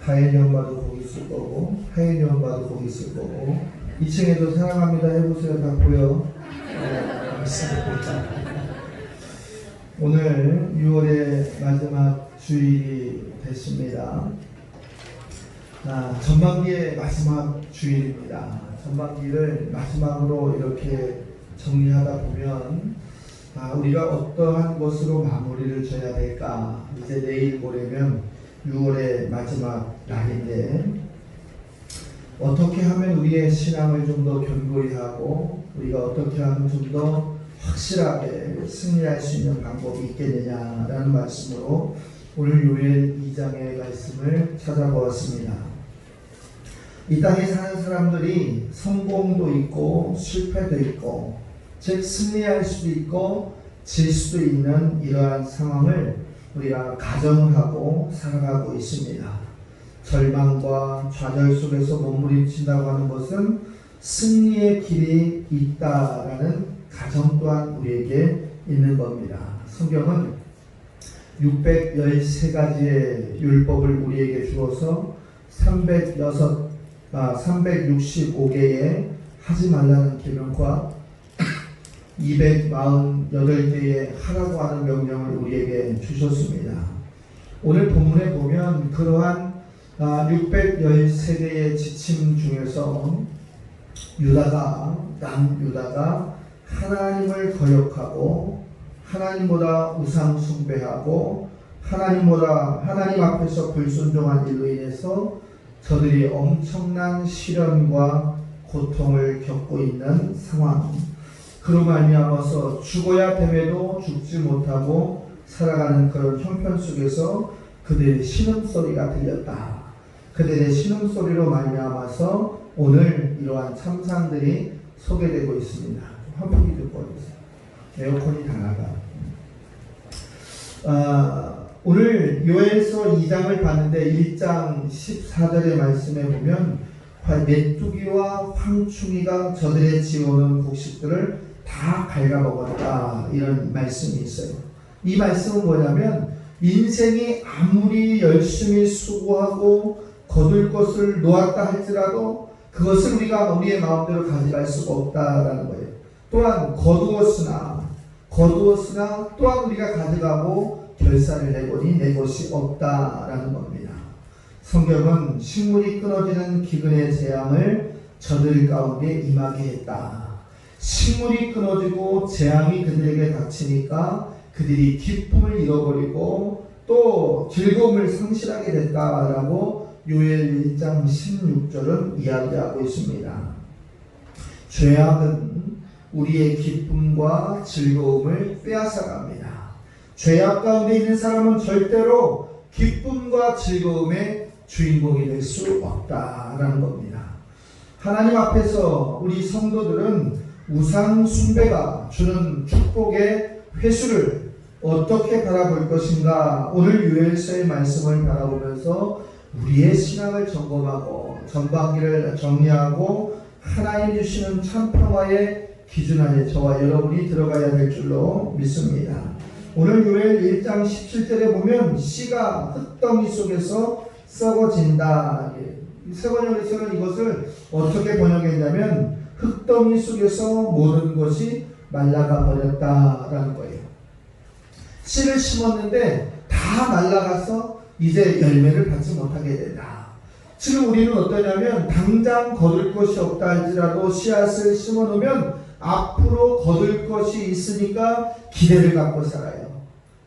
다현이 엄마도 거기 있을 거고, 하현이 엄마도 거기 있을 거고, 2층에도 사랑합니다 해보세요. 다 보여. 오늘 6월의 마지막 주일이 됐습니다. 전반기의 마지막 주일입니다. 전반기를 마지막으로 이렇게 정리하다 보면 우리가 어떠한 것으로 마무리를 져야 될까. 이제 내일 모레면 6월의 마지막 날인데 어떻게 하면 우리의 신앙을 좀 더 견고히 하고 우리가 어떻게 하면 좀 더 확실하게 승리할 수 있는 방법이 있겠느냐라는 말씀으로 오늘 요엘 2장의 말씀을 찾아보았습니다. 이 땅에 사는 사람들이 성공도 있고 실패도 있고 즉 승리할 수도 있고 질 수도 있는 이러한 상황을 우리가 가정하고 살아가고 있습니다. 절망과 좌절 속에서 몸부림친다고 하는 것은 승리의 길이 있다라는 가정 또한 우리에게 있는 겁니다. 성경은 613가지의 율법을 우리에게 주어서 365개의 하지 말라는 계명과 248개의 하라고 하는 명령을 우리에게 주셨습니다. 오늘 본문에 보면 그러한 613개의 지침 중에서 남유다가 하나님을 거역하고 하나님보다 우상 숭배하고 하나님 앞에서 불순종한 일로 인해서 저들이 엄청난 시련과 고통을 겪고 있는 상황. 그로 말미암아서 죽어야 됨에도 죽지 못하고 살아가는 그런 형편 속에서 그들의 신음소리가 들렸다. 그들의 신음소리로 말미암아서 오늘 이러한 참상들이 소개되고 있습니다. 환풍기 듣고 와주세요. 에어컨이 다 나가. 오늘 요엘서 2장을 봤는데 1장 14절의 말씀에 보면 메뚜기와 황충이가 저들의 지어오는 곡식들을 다 갉아먹었다 이런 말씀이 있어요. 이 말씀은 뭐냐면 인생이 아무리 열심히 수고하고 거둘 것을 놓았다 할지라도 그것을 우리가 우리의 마음대로 가져갈 수가 없다라는 거예요. 또한 거두었으나 또한 우리가 가져가고 결산을 내보니 내 것이 없다라는 겁니다. 성경은 식물이 끊어지는 기근의 재앙을 저들 가운데 임하게 했다. 식물이 끊어지고 재앙이 그들에게 닥치니까 그들이 기쁨을 잃어버리고 또 즐거움을 상실하게 됐다라고 요엘 1장 16절은 이야기하고 있습니다. 죄악은 우리의 기쁨과 즐거움을 빼앗아갑니다. 죄악 가운데 있는 사람은 절대로 기쁨과 즐거움의 주인공이 될 수 없다라는 겁니다. 하나님 앞에서 우리 성도들은 우상 숭배가 주는 축복의 회수를 어떻게 바라볼 것인가. 오늘 요엘서의 말씀을 바라보면서 우리의 신앙을 점검하고 전반기를 정리하고 하나님 주시는 참평화의 기준 안에 저와 여러분이 들어가야 될 줄로 믿습니다. 오늘 요엘 1장 17절에 보면 씨가 흙더미 속에서 썩어진다. 세번역에서는 이것을 어떻게 번역했냐면 흙더미 속에서 모든 것이 말라가 버렸다라는 거예요. 씨를 심었는데 다 말라가서 이제 열매를 받지 못하게 된다. 지금 우리는 어떠냐면 당장 거둘 것이 없다 할지라도 씨앗을 심어놓으면 앞으로 거둘 것이 있으니까 기대를 갖고 살아요.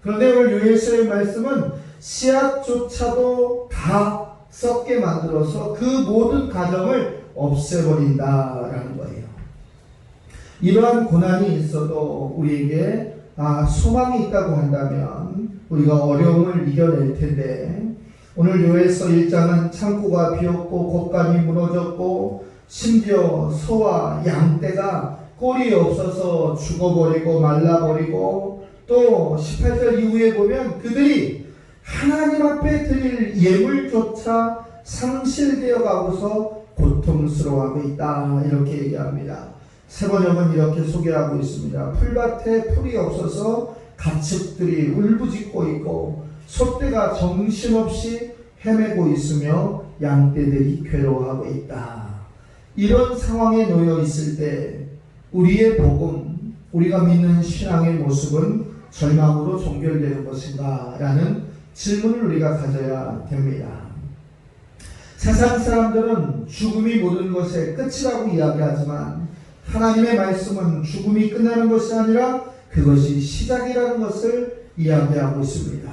그런데 오늘 요엘서의 말씀은 씨앗조차도 다 썩게 만들어서 그 모든 가정을 없애버린다라는 거예요. 이러한 고난이 있어도 우리에게 소망이 있다고 한다면 우리가 어려움을 이겨낼 텐데 오늘 요엘서 1장은 창고가 비었고 곳간이 무너졌고 심지어 소와 양떼가 꼴이 없어서 죽어버리고 말라버리고 또 18절 이후에 보면 그들이 하나님 앞에 드릴 예물조차 상실되어 가고서 고통스러워하고 있다 이렇게 얘기합니다. 세번역은 이렇게 소개하고 있습니다. 풀밭에 풀이 없어서 가축들이 울부짖고 있고 소떼가 정신없이 헤매고 있으며 양떼들이 괴로워하고 있다. 이런 상황에 놓여 있을 때 우리의 복음, 우리가 믿는 신앙의 모습은 절망으로 종결되는 것인가? 라는 질문을 우리가 가져야 됩니다. 세상 사람들은 죽음이 모든 것의 끝이라고 이야기하지만 하나님의 말씀은 죽음이 끝나는 것이 아니라 그것이 시작이라는 것을 이야기하고 있습니다.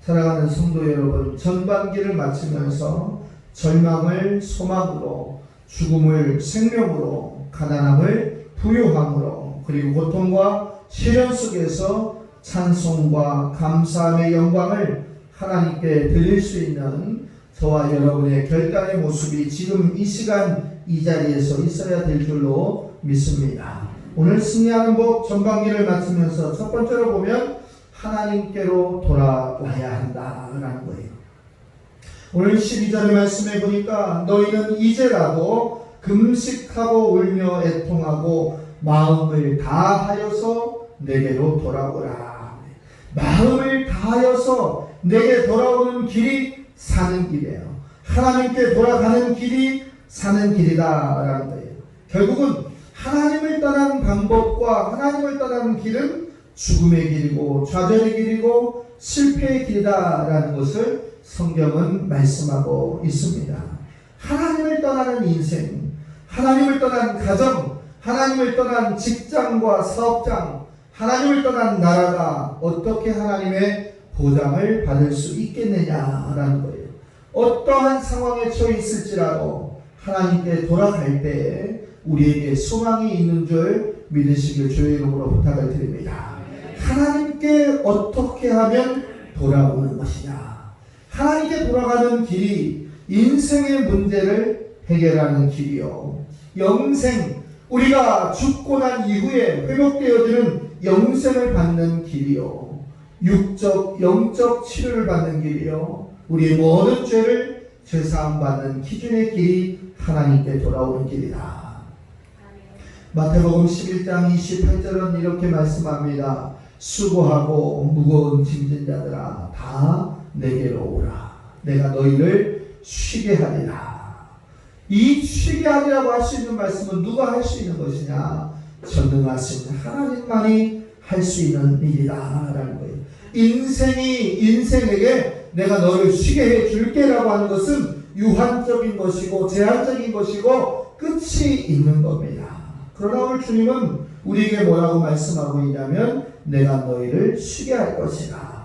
사랑하는 성도 여러분, 전반기를 마치면서 절망을 소망으로, 죽음을 생명으로, 가난함을 부유함으로, 그리고 고통과 시련 속에서 찬송과 감사함의 영광을 하나님께 드릴 수 있는 저와 여러분의 결단의 모습이 지금 이 시간 이 자리에서 있어야 될 줄로 믿습니다. 오늘 승리하는 법 전반기를 마치면서 첫 번째로 보면 하나님께로 돌아와야 한다라는 거예요. 오늘 12절의 말씀에 보니까 너희는 이제라도 금식하고 울며 애통하고 마음을 다하여서 내게로 돌아오라. 마음을 다하여서 내게 돌아오는 길이 사는 길이에요. 하나님께 돌아가는 길이 사는 길이다라는 거예요. 결국은 하나님을 떠나는 방법과 하나님을 떠나는 길은 죽음의 길이고 좌절의 길이고 실패의 길이다라는 것을 성경은 말씀하고 있습니다. 하나님을 떠나는 인생, 하나님을 떠난 가정, 하나님을 떠난 직장과 사업장, 하나님을 떠난 나라가 어떻게 하나님의 보장을 받을 수 있겠느냐라는 거예요. 어떠한 상황에 처해 있을지라도 하나님께 돌아갈 때에 우리에게 소망이 있는 줄 믿으시길 주의 이름으로 부탁을 드립니다. 하나님께 어떻게 하면 돌아오는 것이냐? 하나님께 돌아가는 길이 인생의 문제를 해결하는 길이요, 영생, 우리가 죽고 난 이후에 회복되어지는 영생을 받는 길이요, 육적, 영적 치료를 받는 길이요, 우리의 모든 죄를 죄사함 받는 기준의 길이 하나님께 돌아오는 길이다. 마태복음 11장 28절은 이렇게 말씀합니다. 수고하고 무거운 짐진 자들아 다 내게로 오라. 내가 너희를 쉬게 하리라. 이 쉬게 하리라고 할 수 있는 말씀은 누가 할 수 있는 것이냐? 전능하신 하나님만이 할 수 있는 일이다라는 거예요. 인생에게 내가 너를 쉬게 해 줄게라고 하는 것은 유한적인 것이고 제한적인 것이고 끝이 있는 겁니다. 그러나 오늘 주님은 우리에게 뭐라고 말씀하고 있냐면 내가 너희를 쉬게 할 것이다.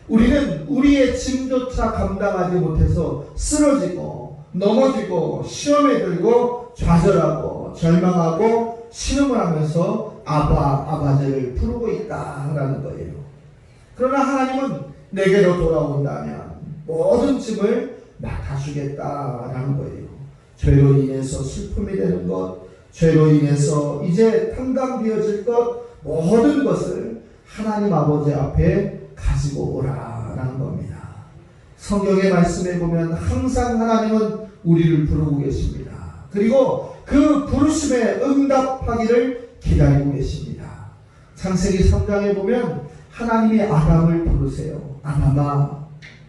우리는 우리의 짐조차 감당하지 못해서 쓰러지고 넘어지고 시험에 들고 좌절하고 절망하고 신음을 하면서 아바제를 부르고 있다라는 거예요. 그러나 하나님은 내게로 돌아온다면 모든 짐을 맡아주겠다라는 거예요. 죄로 인해서 슬픔이 되는 것, 죄로 인해서 이제 탕감되어질 것, 모든 것을 하나님 아버지 앞에 가지고 오라라는 겁니다. 성경의 말씀에 보면 항상 하나님은 우리를 부르고 계십니다. 그리고 그 부르심에 응답하기를 기다리고 계십니다. 창세기 3장에 보면 하나님이 아담을 부르세요. 아담아,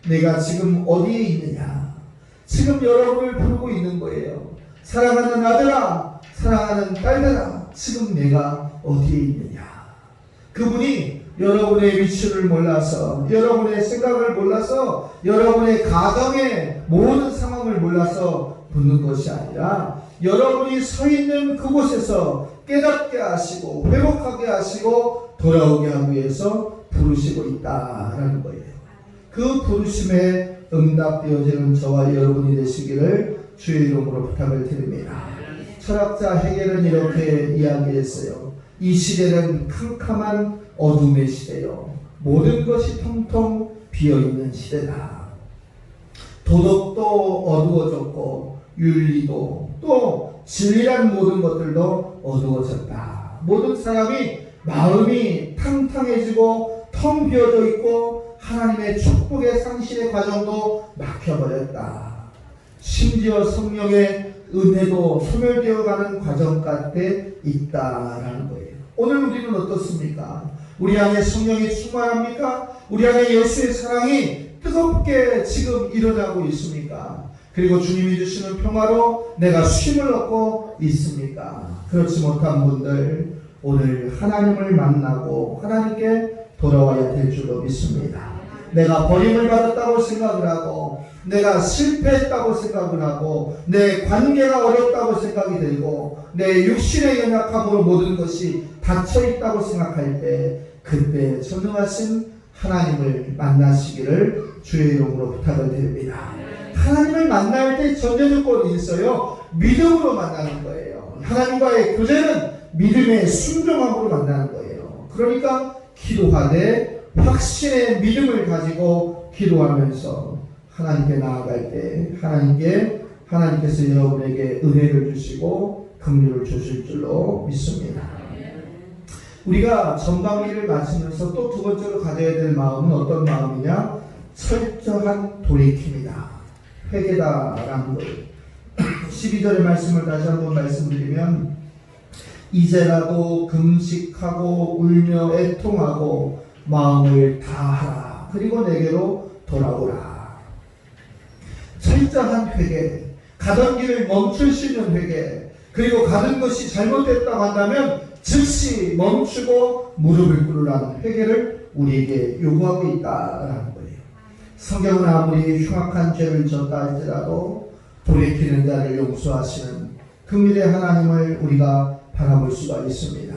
내가 지금 어디에 있느냐? 지금 여러분을 부르고 있는 거예요. 사랑하는 아들아, 사랑하는 딸들아, 지금 내가 어디에 있느냐? 그분이 여러분의 위치를 몰라서, 여러분의 생각을 몰라서, 여러분의 가정의 모든 상황을 몰라서 붙는 것이 아니라 여러분이 서 있는 그곳에서 깨닫게 하시고 회복하게 하시고 돌아오게 하기 위해서 부르시고 있다라는 거예요. 그 부르심에 응답되어지는 저와 여러분이 되시기를 주의 이름으로 부탁을 드립니다. 철학자 헤겔은 이렇게 이야기했어요. 이 시대는 캄캄한 어둠의 시대요, 모든 것이 텅텅 비어있는 시대다. 도덕도 어두워졌고 윤리도 또 진리란 모든 것들도 어두워졌다. 모든 사람이 마음이 탕탕해지고 텅 비어져 있고 하나님의 축복의 상실의 과정도 막혀버렸다. 심지어 성령의 은혜도 소멸되어가는 과정 가운데 있다라는 거예요. 오늘 우리는 어떻습니까? 우리 안에 성령이 충만합니까? 우리 안에 예수의 사랑이 뜨겁게 지금 일어나고 있습니까? 그리고 주님이 주시는 평화로 내가 쉼을 얻고 있습니까? 그렇지 못한 분들, 오늘 하나님을 만나고 하나님께 돌아와야 될 줄로 믿습니다. 내가 버림을 받았다고 생각을 하고, 내가 실패했다고 생각을 하고, 내 관계가 어렵다고 생각이 들고, 내 육신의 연약함으로 모든 것이 닫혀있다고 생각할 때, 그때 전능하신 하나님을 만나시기를 주의 이름으로 부탁을 드립니다. 하나님을 만날 때 전제 조건이 있어요. 믿음으로 만나는 거예요. 하나님과의 교제는 믿음의 순종함으로 만나는 거예요. 그러니까 기도하되 확신의 믿음을 가지고 기도하면서 하나님께 나아갈 때 하나님께서 여러분에게 은혜를 주시고 긍휼을 주실 줄로 믿습니다. 우리가 전방위를 마치면서 또 두 번째로 가져야 될 마음은 어떤 마음이냐? 철저한 돌이킴이다. 회개다라는 거예요. 12절의 말씀을 다시 한번 말씀드리면, 이제라도 금식하고 울며 애통하고 마음을 다하라. 그리고 내게로 돌아오라. 철저한 회개, 가던 길을 멈출 수 있는 회개, 그리고 가던 것이 잘못됐다고 한다면 즉시 멈추고 무릎을 꿇으라는 회개를 우리에게 요구하고 있다라는 거예요. 성경은 아무리 흉악한 죄를 졌다 할지라도 돌이키는 자를 용서하시는 긍휼의 하나님을 우리가 바라볼 수가 있습니다.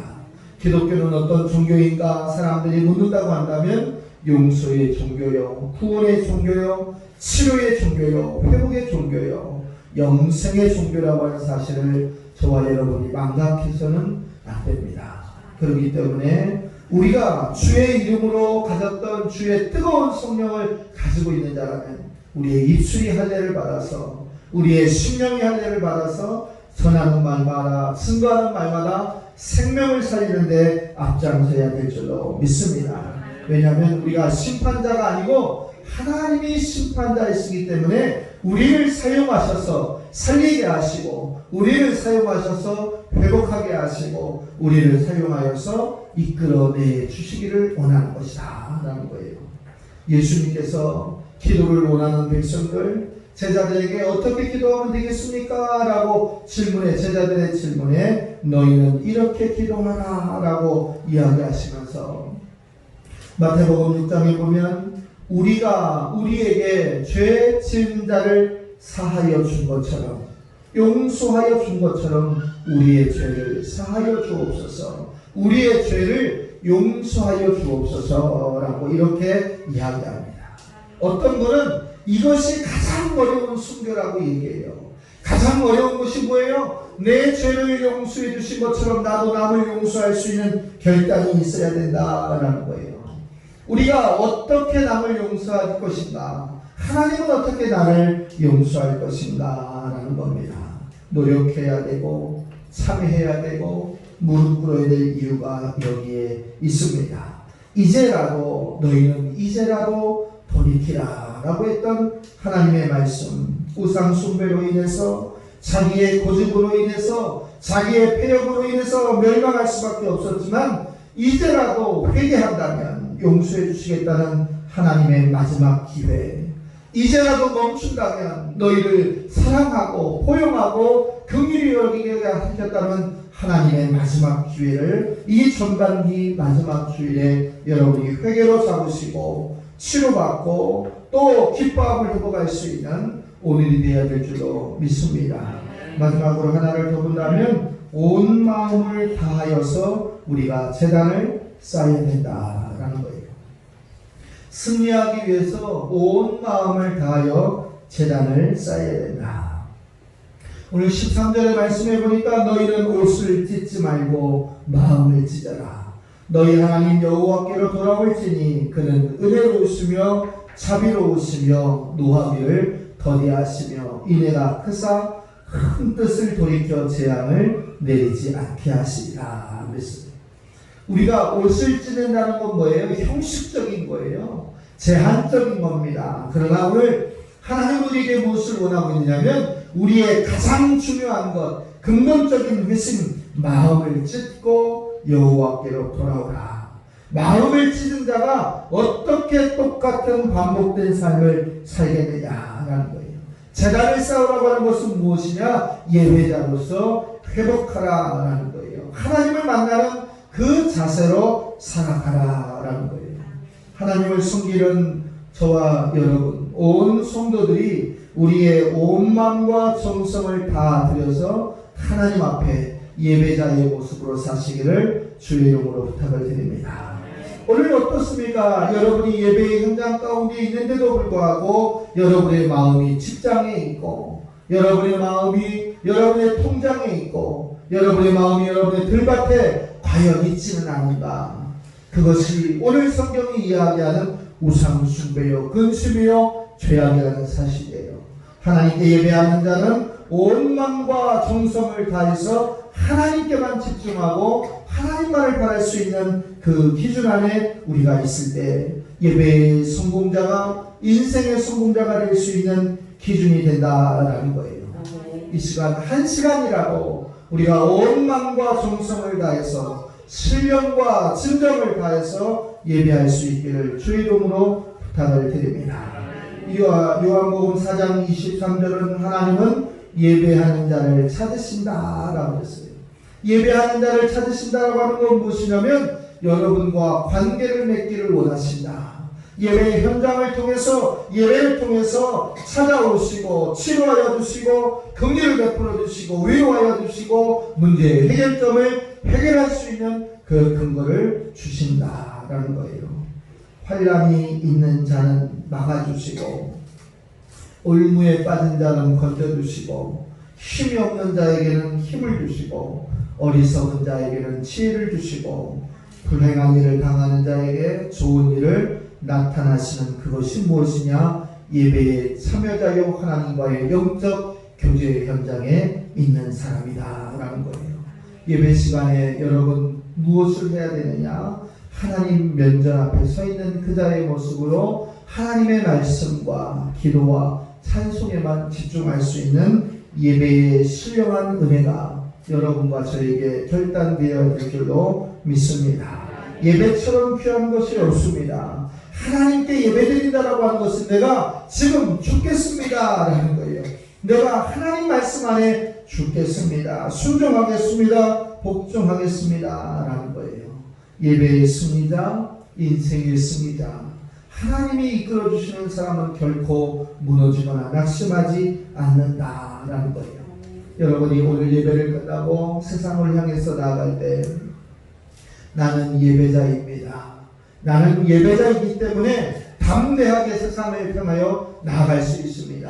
기독교는 어떤 종교인가 사람들이 묻는다고 한다면 용서의 종교요, 구원의 종교요, 치료의 종교요, 회복의 종교요, 영생의 종교라고 하는 사실을 저와 여러분이 망각해서는 안 됩니다. 그렇기 때문에 우리가 주의 이름으로 가졌던 주의 뜨거운 성령을 가지고 있는 자라면 우리의 입술이 할례를 받아서, 우리의 심령이 할례를 받아서 전하는 말마다, 증거하는 말마다 생명을 살리는데 앞장서야 될 줄로 믿습니다. 왜냐하면 우리가 심판자가 아니고 하나님이 심판자이시기 때문에 우리를 사용하셔서 살리게 하시고, 우리를 사용하셔서 회복하게 하시고, 우리를 사용하여서 이끌어내 주시기를 원하는 것이다 라는 거예요. 예수님께서 기도를 원하는 백성들, 제자들에게 어떻게 기도하면 되겠습니까? 라고 제자들의 질문에 너희는 이렇게 기도하라 라고 이야기하시면서, 마태복음 6장에 보면 우리가 우리에게 죄 지은 자를 사하여 준 것처럼, 용서하여 준 것처럼 우리의 죄를 사하여 주옵소서, 우리의 죄를 용서하여 주옵소서라고 이렇게 이야기합니다. 어떤 분은 이것이 가장 어려운 순교라고 얘기해요. 가장 어려운 것이 뭐예요? 내 죄를 용서해 주신 것처럼 나도 남을 용서할 수 있는 결단이 있어야 된다라는 거예요. 우리가 어떻게 남을 용서할 것인가? 하나님은 어떻게 나를 용서할 것인가? 라는 겁니다. 노력해야 되고 참여해야 되고 무릎 꿇어야 될 이유가 여기에 있습니다. 너희는 이제라도 돌이키라 라고 했던 하나님의 말씀, 우상 숭배로 인해서, 자기의 고집으로 인해서, 자기의 패역으로 인해서 멸망할 수밖에 없었지만 이제라도 회개한다면 용서해 주시겠다는 하나님의 마지막 기회, 이제라도 멈춘다면 너희를 사랑하고 포용하고 긍휼히 여기게 하셨다는 하나님의 마지막 기회를 이 전반기 마지막 주일에 여러분이 회개로 잡으시고 치료받고 또 기뻐함을 회복할 수 있는 오늘이 되어야 될 줄로 믿습니다. 마지막으로 하나를 더 본다면 온 마음을 다하여서 우리가 제단을 쌓아야 된다라는 거예요. 승리하기 위해서 온 마음을 다하여 제단을 쌓아야 된다. 오늘 13절의 말씀해 보니까 너희는 옷을 찢지 말고 마음을 찢어라. 너희 하나님 여호와께로 돌아올지니 그는 은혜로우시며 자비로우시며 노하기를 더디하시며 인애가 크사 큰 뜻을 돌이켜 재앙을 내리지 않게 하시리라. 그랬습니다. 우리가 옷을 찢는다는 건 뭐예요? 형식적인 거예요. 제한적인 겁니다. 그러나 오늘 하나님 우리에게 무엇을 원하고 있느냐면 우리의 가장 중요한 것, 근본적인 회심, 마음을 찢고 여호와께로 돌아오라. 마음을 찢은 자가 어떻게 똑같은 반복된 삶을 살겠느냐라는 거예요. 재단을 쌓으라고 하는 것은 무엇이냐? 예배자로서 회복하라라는 거예요. 하나님을 만나는 그 자세로 살아가라라는 거예요. 하나님을 섬기는 저와 여러분, 온 성도들이 우리의 온 마음과 정성을 다 들여서 하나님 앞에 예배자의 모습으로 사시기를 주의 이름으로 부탁을 드립니다. 오늘 어떻습니까? 여러분이 예배의 현장 가운데 있는데도 불구하고 여러분의 마음이 직장에 있고, 여러분의 마음이 여러분의 통장에 있고, 여러분의 마음이 여러분의 들밭에 과연 있지는 않은가? 그것이 오늘 성경이 이야기하는 우상 숭배요 근심이요 죄악이라는 사실이에요. 하나님께 예배하는 자는 온 마음과 정성을 다해서 하나님께만 집중하고 하나님만을 바랄 수 있는 그 기준 안에 우리가 있을 때 예배의 성공자가 인생의 성공자가 될 수 있는 기준이 된다라는 거예요. 이 시간 한 시간이라도 우리가 온 마음과 정성을 다해서 신령과 진정을 다해서 예배할 수 있기를 주의 이름으로 부탁을 드립니다. 요한복음 4장 23절은 하나님은 예배하는 자를 찾으신다라고 했어요. 예배하는 자를 찾으신다라고 하는 건 무엇이냐면 여러분과 관계를 맺기를 원하신다. 예배의 현장을 통해서 예배를 통해서 찾아오시고 치료하여 주시고 긍휼을 베풀어 주시고 위로하여 주시고 문제의 해결점을 해결할 수 있는 그 근거를 주신다라는 거예요. 환난이 있는 자는 막아주시고 올무에 빠진 자는 건져주시고 힘이 없는 자에게는 힘을 주시고 어리석은 자에게는 지혜를 주시고 불행한 일을 당하는 자에게 좋은 일을 나타나시는 그것이 무엇이냐? 예배의 참여자요 하나님과의 영적 교제 현장에 있는 사람이다 라는 거예요. 예배 시간에 여러분 무엇을 해야 되느냐? 하나님 면전 앞에 서 있는 그 자의 모습으로 하나님의 말씀과 기도와 찬송에만 집중할 수 있는 예배의 신령한 은혜가 여러분과 저에게 결단되어야 될 줄로 믿습니다. 예배처럼 귀한 것이 없습니다. 하나님께 예배드린다라고 하는 것은 내가 지금 죽겠습니다 라는 거예요. 내가 하나님 말씀 안에 죽겠습니다. 순종하겠습니다. 복종하겠습니다 라는 거예요. 예배의 승리자, 인생의 승리자, 하나님이 이끌어주시는 사람은 결코 무너지거나 낙심하지 않는다라는 거예요. 여러분이 오늘 예배를 끝나고 세상을 향해서 나아갈 때 나는 예배자입니다. 나는 예배자이기 때문에 담대하게 세상을 향하여 나아갈 수 있습니다.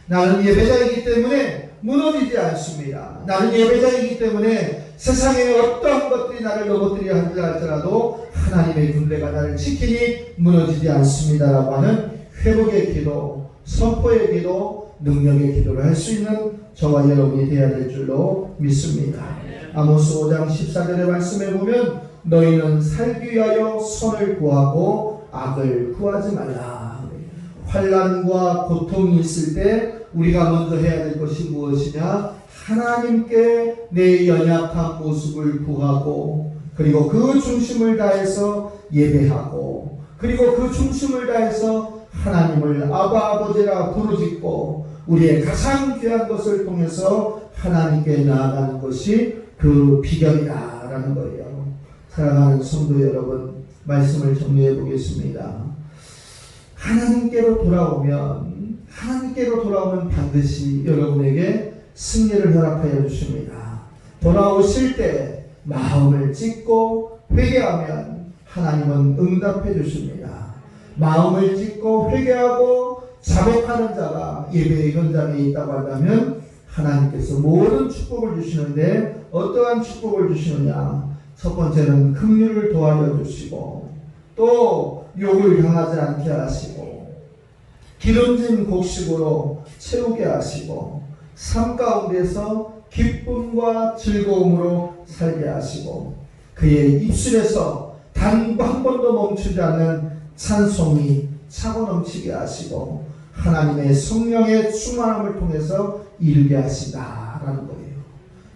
나는 예배자이기 때문에 무너지지 않습니다. 나는 예배자이기 때문에 세상에 어떤 것들이 나를 넘어뜨리려 할지라도 하나님의 군대가 나를 지키니 무너지지 않습니다라고 하는 회복의 기도, 선포의 기도, 능력의 기도를 할 수 있는 저와 여러분이 되어야 될 줄로 믿습니다. 아모스 5장 14절의 말씀에 보면 너희는 살기 위하여 선을 구하고 악을 구하지 말라. 환난과 고통이 있을 때 우리가 먼저 해야 될 것이 무엇이냐? 하나님께 내 연약한 모습을 구하고 그리고 그 중심을 다해서 예배하고 그리고 그 중심을 다해서 하나님을 아바 아버지라 부르짖고 우리의 가장 귀한 것을 통해서 하나님께 나아가는 것이 그 비결이다라는 거예요. 사랑하는 성도 여러분, 말씀을 정리해 보겠습니다. 하나님께로 돌아오면 반드시 여러분에게 승리를 허락하여 주십니다. 돌아오실 때 마음을 찢고 회개하면 하나님은 응답해 주십니다. 마음을 찢고 회개하고 자복하는 자가 예배의 현장에 있다고 한다면 하나님께서 모든 축복을 주시는데 어떠한 축복을 주시느냐? 첫 번째는 긍휼을 도와줘 주시고 또 욕을 당하지 않게 하시고 기름진 곡식으로 채우게 하시고 삶 가운데서 기쁨과 즐거움으로 살게 하시고 그의 입술에서 단 한 번도 멈추지 않는 찬송이 차고 넘치게 하시고 하나님의 성령의 충만함을 통해서 이루게 하신다라는 거예요.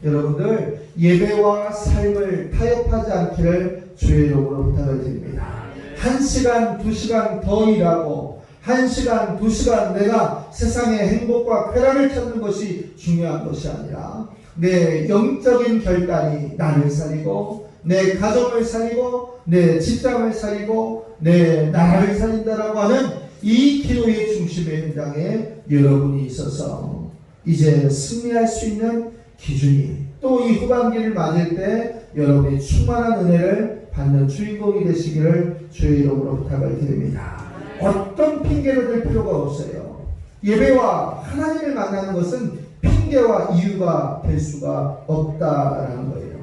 여러분들 예배와 삶을 타협하지 않기를 주의 이름으로 부탁을 드립니다. 1시간, 2시간 더 일하고 1시간, 2시간 내가 세상의 행복과 쾌락을 찾는 것이 중요한 것이 아니라 내 영적인 결단이 나를 살리고 내 가정을 살리고 내 직장을 살리고 내 나라를 살린다라고 하는 이 기도의 중심의 현장에 여러분이 있어서 이제 승리할 수 있는 기준이 또 이 후반기를 맞을 때 여러분이 충만한 은혜를 받는 주인공이 되시기를 주의 이름으로 부탁을 드립니다. 어떤 핑계로 될 필요가 없어요. 예배와 하나님을 만나는 것은 핑계와 이유가 될 수가 없다라는 거예요.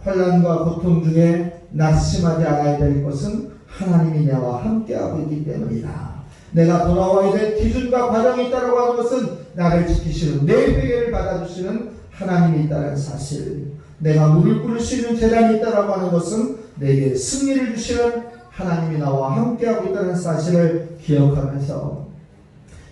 환난과 고통 중에 낙심하지 않아야 될 것은 하나님이 나와 함께하고 있기 때문이다. 내가 돌아와야 될 기준과 과정이 있다고 하는 것은 나를 지키시는 내 회개를 받아주시는 하나님이 있다는 사실, 내가 물을 끓일 수 있는 재단이 있다고 하는 것은 내게 승리를 주시는 하나님이 나와 함께하고 있다는 사실을 기억하면서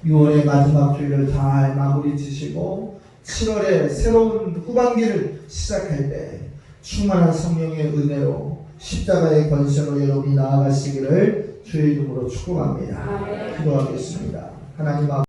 6월의 마지막 주일을 잘 마무리 지시고 7월의 새로운 후반기를 시작할 때 충만한 성령의 은혜로 십자가의 권세로 여러분이 나아가시기를 주의 이름으로 축복합니다. 기도하겠습니다. 하나님